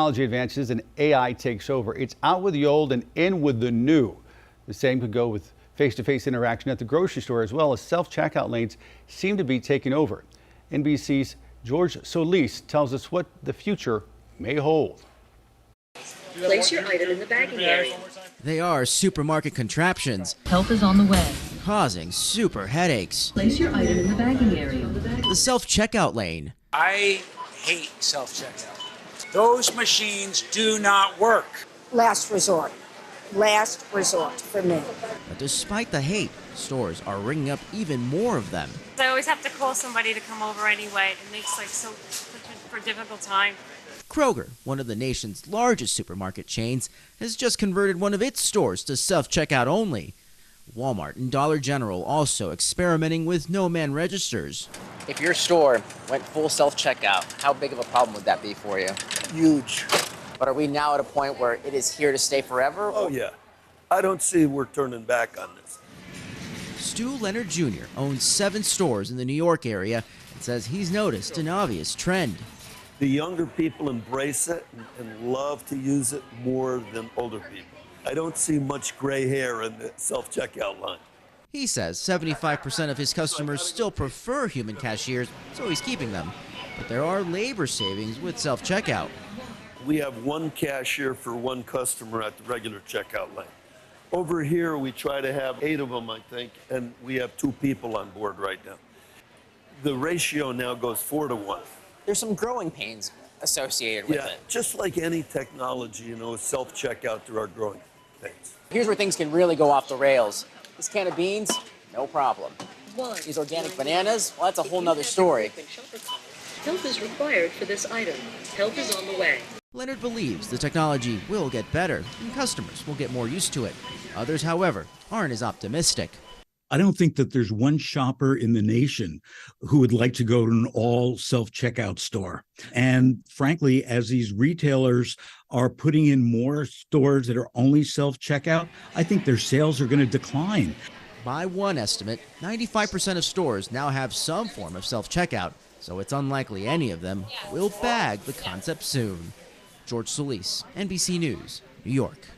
Technology advances and AI takes over. It's out with the old and in with the new. The same could go with face-to-face interaction at the grocery store, as well as self-checkout lanes seem to be taking over. NBC's George Solis tells us what the future may hold. Place your item in the bagging area. They are supermarket contraptions. Help is on the way. Causing super headaches. Place your item in the bagging area. The self-checkout lane. I hate self-checkout. Those machines do not work. Last resort for me. But despite the hate, stores are ringing up even more of them. I always have to call somebody to come over anyway. It makes such a difficult time. Kroger, one of the nation's largest supermarket chains, has just converted one of its stores to self-checkout only. Walmart and Dollar General also experimenting with no-man registers. If your store went full self-checkout, how big of a problem would that be for you? Huge. But are we now at a point where it is here to stay forever? Oh, yeah. I don't see we're turning back on this. Stu Leonard Jr. owns 7 stores in the New York area and says he's noticed an obvious trend. The younger people embrace it and love to use it more than older people. I don't see much gray hair in the self-checkout line. He says 75% of his customers still prefer human cashiers, so he's keeping them. But there are labor savings with self-checkout. We have one cashier for one customer at the regular checkout lane. Over here, we try to have 8 of them, I think, and we have 2 people on board right now. The ratio now goes 4 to 1. There's some growing pains associated with it. Just like any technology, self-checkout, there are growing pains. Here's where things can really go off the rails. This can of beans, no problem. These organic bananas, well, that's a whole nother story. Help is required for this item. Help is on the way. Leonard believes the technology will get better and customers will get more used to it. Others, however, aren't as optimistic. I don't think that there's one shopper in the nation who would like to go to an all self-checkout store. And frankly, as these retailers are putting in more stores that are only self-checkout, I think their sales are going to decline. By one estimate, 95% of stores now have some form of self-checkout, so it's unlikely any of them will bag the concept soon. George Solis, NBC News, New York.